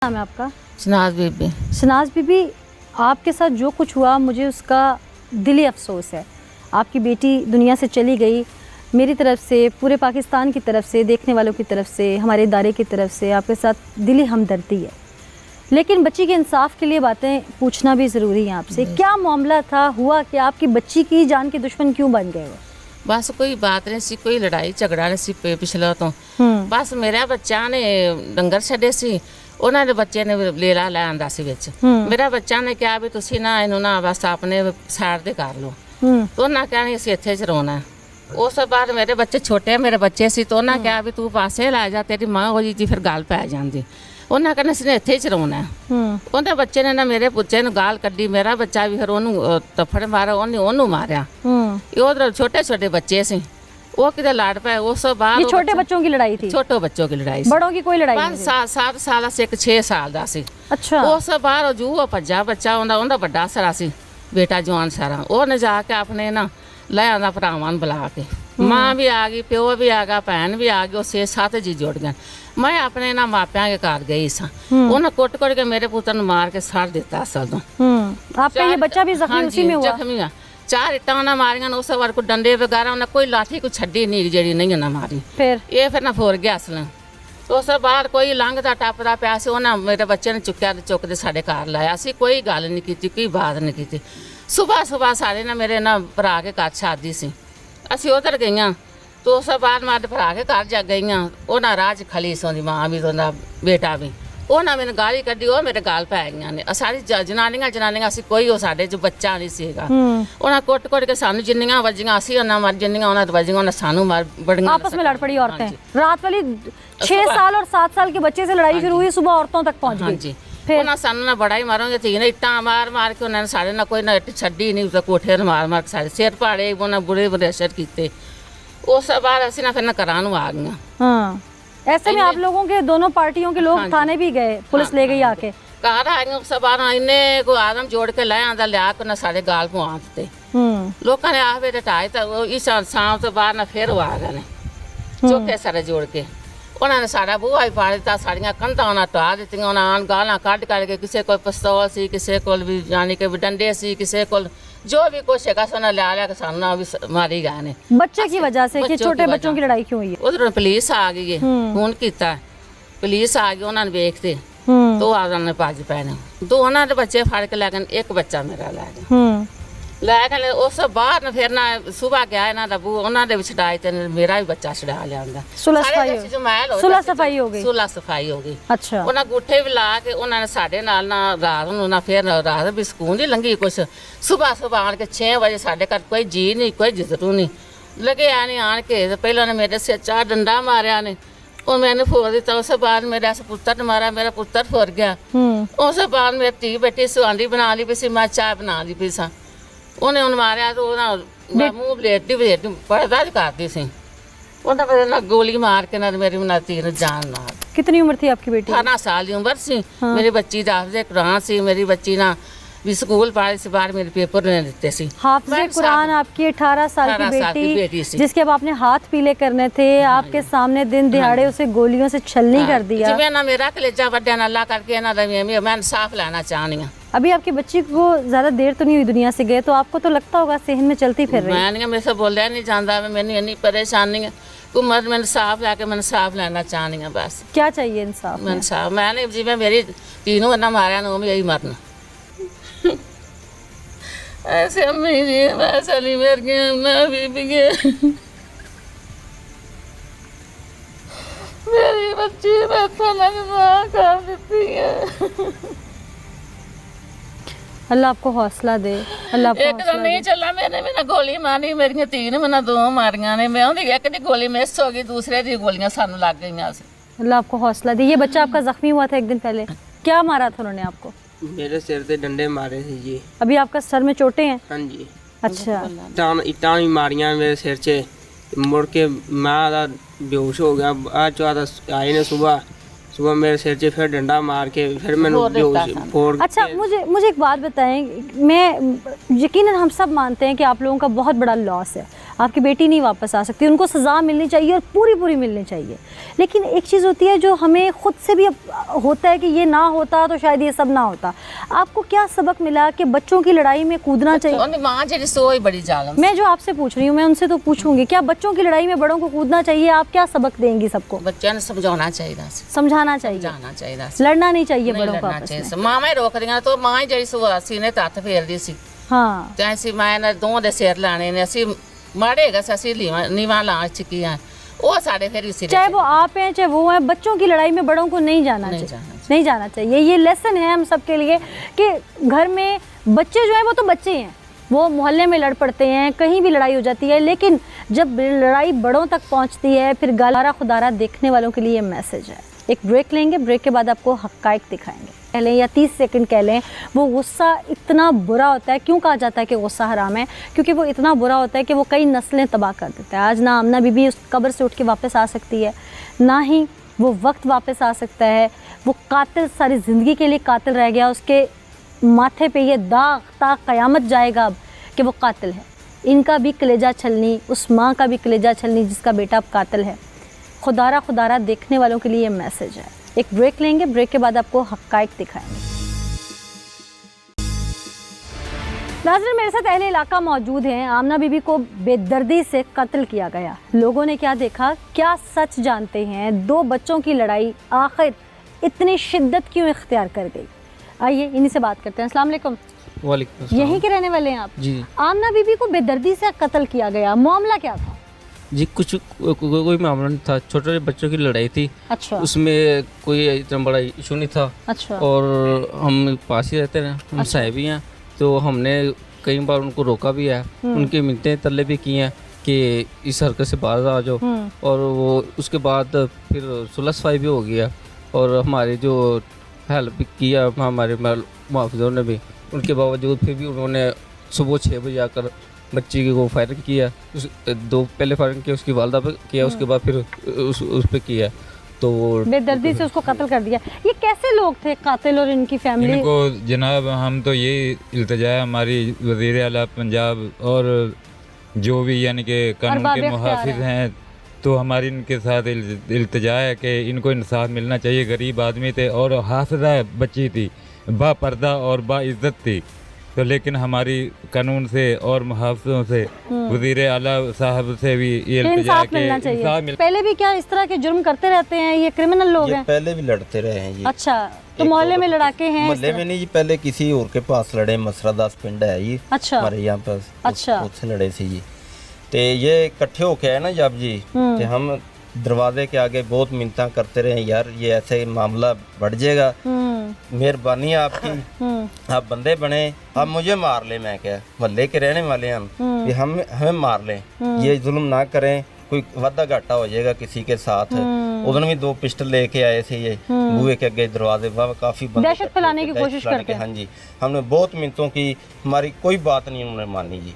नाम है आपका? शनाज बीबी। शनाज बीबी, आपके साथ जो कुछ हुआ मुझे उसका दिली अफसोस है। आपकी बेटी दुनिया से चली गई। मेरी तरफ से, पूरे पाकिस्तान की तरफ से, देखने वालों की तरफ से, हमारे इदारे की तरफ से आपके साथ दिली हमदर्दी है। लेकिन बच्ची के इंसाफ के लिए बातें पूछना भी ज़रूरी है आपसे। क्या मामला था, हुआ कि आपकी बच्ची की जान के दुश्मन क्यों बन गए वो? बस कोई बात नहीं सी, कोई लड़ाई झगड़ा नहीं सी पिछला तो बस मेरा बच्चा ने डंगर छड्डे सी, ਉਹਨਾਂ ਦੇ ਬੱਚੇ ਨੇ ਲੇਲਾ ਲੈ ਆਂਦਾ ਸੀ ਵਿੱਚ। ਮੇਰਾ ਬੱਚਾ ਨੇ ਕਿਹਾ ਵੀ ਤੁਸੀਂ ਨਾ ਇਹਨੂੰ ਨਾ ਬਸ ਆਪਣੇ ਸਾਈਡ ਤੇ ਕਰ ਲਓ। ਉਹਨਾਂ ਕਹਿੰਦੇ ਅਸੀਂ ਇੱਥੇ ਚ ਰੋਣਾ। ਉਸ ਤੋਂ ਬਾਅਦ ਮੇਰੇ ਬੱਚੇ ਛੋਟੇ ਮੇਰੇ ਬੱਚੇ ਸੀ ਤਾਂ ਉਹਨਾਂ ਕਿਹਾ ਵੀ ਤੂੰ ਪਾਸੇ ਲੈ ਜਾ, ਤੇਰੀ ਮਾਂ ਹੋ ਜੀ ਫਿਰ ਗੱਲ ਪੈ ਜਾਂਦੀ। ਉਹਨਾਂ ਕਹਿੰਦੇ ਅਸੀਂ ਇੱਥੇ ਚ ਰੋਣਾ। ਉਹਦੇ ਬੱਚੇ ਨੇ ਨਾ ਮੇਰੇ ਪੁੱਛੇ ਨੂੰ ਗਾਲ ਕੱਢੀ, ਮੇਰਾ ਬੱਚਾ ਵੀ ਫਿਰ ਉਹਨੂੰ ਤੱਫੜ ਮਾਰਿਆ, ਉਹਨੇ ਉਹਨੂੰ ਮਾਰਿਆ। ਇਹ ਉਧਰ ਛੋਟੇ ਛੋਟੇ ਬੱਚੇ ਸੀ, वो किधर लाड़ पाए। उस बाद छोटे बच्चों की लड़ाई थी? छोटे बच्चों की लड़ाई, बड़ों की कोई लड़ाई नहीं? 7 साल से 6 साल दा सी। अच्छा। उस बाद जू भज्जा बच्चा उनका बड़ा सारा सी, बेटा जवान सारा। उन्हें जाके अपने ना ले आंदा भरावां बुला के, माँ भी आ गई, प्यो भी आ गया, भैन भी आ गई, 6-7 जी जुड़ गए। मैं अपने ना मापिया के घर गई सा, उन्हें कुट के मेरे पुत्र ने मार के साड़ दिता असल तो। आपका ये बच्चा भी जख्मी उसी में हुआ? जख्मी है। 4 इट्टां उन्हें मारियां, उस बार को डंडे वगैरह उन्हें कोई लाठी को छड्डी नहीं जी नहीं उन्हें मारी। फिर ना फोर गया असल। उस बाद कोई लंघदा टपदा पिया सी, उन्हें मेरे बच्चे ने चुक्या चुकते साढ़े घर लाया सी, कोई गल नहीं की, कोई बात नहीं की। सुबह साढ़े ना मेरे ना भरा के घर शादी सी, असी उधर गई तो उस बाद मैं भरा के घर जा गई। उन्हें राह खली सी उनकी माँ भी तो बेटा भी, उन्हें मैंने गाली कड्डी, वो मेरे गाल पै गई ने। सारी जनानियां असी कोई वो साढ़े जो बच्चा नहीं सीगा। उन्हें कुट के सानू जिन्नियां वजियां असी उन्हें मर, जिन्नियां उन्हें वजियां उन्हें सानू मार। बड़ियां आपस में लड़ पड़ी औरतें। रात वाली 6 साल और 7 साल के बच्चे से लड़ाई शुरू हुई, सुबह औरतों तक पहुंच गई। फिर उन्हें सानू ना बड़ा ही मारोगे थी ना, इट्टां मार के उन्होंने साढ़े ना कोई ना इट छड्डी नहीं, उस कोठे मार के साढ़े सिर पाड़े, उन्हें बुरे असर किए। उस बाद असी ना फिर ना घरां नूं आ गई। ऐसे में आप लोगों के दोनों पार्टियों के लोग थाने भी गए, पुलिस ले गई आके? घर आए सब इन्हें को आदम जोड़ के ले आंदा, लिया के साढ़े गाल पवा दिते। लोगों ने आवे हटाए तो इस शाम तो बाद ना फिर वो आ गए चौके सारे जोड़ के। उन्होंने सारा बूहा ही फाड़ दिता, साड़ियाँ कंधा उन्हें ढा दी, उन्हें गालां कढ़ के, किसी को पिस्तौल सी, किसी को भी यानी कि डंडे सी, किसी को जो भी कुछ है उन्हें लिया के सामना भी मारी गए ने। बच्चे की वजह से कि छोटे बच्चों की लड़ाई क्यों हुई है? उधर पुलिस आ गई है, फोन किया, पुलिस आ गई, उन्होंने वेखते तो आदमी भज पे ने। दो उन्होंने बच्चे फड़ के लै गए, एक बच्चा मेरा लै गए। लै उस बाद फिर ना सुबह गया इन्हों का बू, उन्होंने भी छड़ाए तो मेरा भी बच्चा छड़ा लिया। सुलह सफाई हो गई। सुलह सफाई हो गई। अच्छा। उन्हें गुठे भी ला के उन्होंने साढ़े नाल ना रात ना फिर रात भी सुकून नहीं लंघी कुछ। सुबह आन के 6 बजे साढ़े घर कोई जी नहीं, कोई जितरू नहीं लगे आने आन के पहले ने मेरे सिर 4 डंडा मारिया ने, और मैंने फोड़ दिता। उस बाद मेरा पुत्र ने मारा, मेरा पुत्र फोड़ गया। उस बाद मेरी धी बेटी सुआंडी बना ली पी सी, मैं चाय बना ली पी सा, उन्हें उन मारिया तो मुँह बलेटी बड़ा करती सी, उन्हें ना गोली मार के ना मेरी तीन जान मार। कितनी उम्र थी आपकी बेटी? 18 साल की उम्र सी। मेरी बच्ची हाफिज़े कुरान सी, मेरी बच्ची ना भी स्कूल पढ़ी सी, बाहर मेरे पेपर ने दिते सी। हाफिज़े कुरान आपकी 18 साल की बेटी जिसके अब आपने हाथ पीले करने थे, आपके सामने दिन दिहाड़े उसे गोलियों से छलनी कर दिया। जिवें ना मेरा कलेजा वड्या ना अल्लाह करके ना मैं इंसाफ लेना चाहनी हूँ। अभी आपकी बच्ची को ज़्यादा देर तो नहीं हुई दुनिया से गए, तो आपको तो लगता होगा सेहन में चलती फिर रही? मैं मेरे से बोलिया नहीं जाता, मैंने इन्नी परेशानी है को मैं इंसाफ लैके मैं इंसाफ लेना चाहनी हूँ। बस क्या चाहिए इंसाफ? मैं इंसाफ मैंने जिवें मेरी तीनों ना मारिया ना यही मरना। ऐसे अम्मी जी वैसे नहीं मेरी मैं बीबी मेरी बच्ची बैठा लगना कर देती है। अल्लाह आपको हौसला दे। अल्लाह आपको एक तो नहीं चला, मैंने गोली मारी, मेरी 3 मैंने 2 मारियां ने। मैं उनकी एक दी गोली मिस हो गई, दूसरे दी गोलियां सानू लग गई। अल्लाह आपको हौसला दे। ये बच्चा आपका जख्मी हुआ था एक दिन पहले, क्या मारा था उन्होंने आपको? मेरे सिर पे डंडे मारे थे जी। अभी आपका सर में चोटें हैं? हाँ जी। अच्छा। इट्टां भी मारियां मेरे सिर से, मुड़ के मैं बेहोश हो गया। आज आए ने सुबह मेरे सिर से फिर डंडा मार के फिर मैंने फोड़। अच्छा, मुझे एक बात बताएं, मैं यकीनन हम सब मानते हैं कि आप लोगों का बहुत बड़ा लॉस है, आपकी बेटी नहीं वापस आ सकती, उनको सज़ा मिलनी चाहिए और पूरी पूरी मिलनी चाहिए। लेकिन एक चीज़ होती है जो हमें ख़ुद से भी होता है कि ये ना होता तो शायद ये सब ना होता। आपको क्या सबक मिला कि बच्चों की लड़ाई में कूदना चाहिए? माँ जी सोई बड़ी जालम। मैं जो आपसे पूछ रही हूँ, मैं उनसे तो पूछूंगी, क्या बच्चों की लड़ाई में बड़ों को कूदना चाहिए? आप क्या सबक देंगी सबको? बच्चों ने समझाना चाहिए, समझाना चाहिए, लड़ना नहीं चाहिए बड़ों को आपस में। माँ में रोक दिया तो माँ जी सीने ते हत्थ फेरदी सी। हाँ, ते असीं मैं ने दोवां दे सिर लाने ने, असीं माड़े गए असीं नीवा ला चुकी वो साढ़े फिर इसी, चाहे वो आप हैं चाहे वो हैं, बच्चों की लड़ाई में बड़ों को नहीं जाना चाहिए। ये लेसन है हम सब के लिए कि घर में बच्चे जो हैं वो तो बच्चे हैं, वो मोहल्ले में लड़ पड़ते हैं, कहीं भी लड़ाई हो जाती है, लेकिन जब लड़ाई बड़ों तक पहुंचती है फिर गालारा खुदारा देखने वालों के लिए मैसेज है। एक ब्रेक लेंगे, ब्रेक के बाद आपको हक़ाइक़ दिखाएंगे। कह लें या 30 सेकंड कह लें, वो गुस्सा इतना बुरा होता है। क्यों कहा जाता है कि गुस्सा हराम है? क्योंकि वो इतना बुरा होता है कि वो कई नस्लें तबाह कर देता है। आज ना आमना बीबी उस कब्र से उठ के वापस आ सकती है, ना ही वो वक्त वापस आ सकता है। वो कातिल सारी ज़िंदगी के लिए कातिल रह गया, उसके माथे पे ये दाग ता क़यामत जाएगा अब कि वो कातिल है। इनका भी कलेजा छलनी, उस माँ का भी कलेजा छलनी जिसका बेटा अब कातिल है। खुदारा खुदारा देखने वालों के लिए मैसेज है। एक ब्रेक लेंगे, ब्रेक के बाद आपको हक़ाइक़ दिखाएंगे। नाज़रीन, मेरे साथ अहले इलाका मौजूद हैं। आमना बीबी को बेदर्दी से कत्ल किया गया। लोगों ने क्या देखा, क्या सच जानते हैं? 2 बच्चों की लड़ाई आखिर इतनी शिद्दत क्यों इख्तियार कर गई? आइए इन्हीं से बात करते हैं। अस्सलाम वालेकुम। वालेकुम अस्सलाम। यहीं के रहने वाले हैं आप? जी। आमना बीबी को बेदर्दी से कत्ल किया गया, मामला क्या था? जी, कुछ कोई मामला नहीं था, छोटे बच्चों की लड़ाई थी। अच्छा। उसमें कोई इतना बड़ा इशू नहीं था। अच्छा। और हम पास ही रहते हैं, हम साहिबी हैं, तो हमने कई बार उनको रोका भी है, उनकी मिन्नतें तरले भी की हैं कि इस हरकत से बाहर आ जाओ। और वो उसके बाद फिर सुलह सफाई भी हो गया और हमारे जो हेल्प किया हमारे मुआफ़िज़ों ने भी, उनके बावजूद फिर भी उन्होंने सुबह 6 बजे आकर बच्ची को फायरिंग किया। पहले फायरिंग किया, उसकी वालदा पे किया, उसके बाद फिर उस पे किया, तो बेदर्दी से उसको कत्ल कर दिया। ये कैसे लोग थे कातिल और इनकी फैमिली? इनको जनाब हम तो ये इल्तिजा है हमारी वज़ीर आला पंजाब और जो भी यानी कि कानून के मुहाफिज हैं, तो हमारी इनके साथ इल्तिजा है कि इनको इंसाफ मिलना चाहिए। गरीब आदमी थे और हाफिज़ा बच्ची थी, बा पर्दा और बा इज़्ज़त थी, तो लेकिन हमारी कानून से और मुहाफ़िज़ों से वज़ीर आला साहब से भी ये इल्तिजा है कि इंसाफ मिल। पहले भी क्या इस तरह के जुर्म करते रहते हैं? ये क्रिमिनल लोग हैं? पहले भी लड़ते रहे हैं ये। अच्छा, तो मोहल्ले में लड़ाके हैं? मोहल्ले में नहीं जी, पहले किसी और के पास लड़े, मसरादास पिंड है ये। अच्छा। हमारे यहाँ पर। अच्छा। उससे लड़े थे ये, तो ये इकट्ठे होके आए ना जब जी, कि हम दरवाजे के आगे बहुत मिन्नतां करते रहे, यार ये ऐसे मामला बढ़ जाएगा, मेहरबानी आपकी, आप बंदे बने, आप मुझे मार ले। मैं क्या, मोहल्ले के रहने वाले हम, कि हम हमें मार लें, ये जुल्म ना करें, कोई वादा घाटा हो जाएगा किसी के साथ। उधर भी 2 पिस्टल लेके आए थे ये, बुए के आगे दरवाजे काफी दहशत फैलाने की कोशिश करते हैं। हाँ जी, हमने बहुत मिन्नतों की, हमारी कोई बात नहीं उन्होंने मानी जी।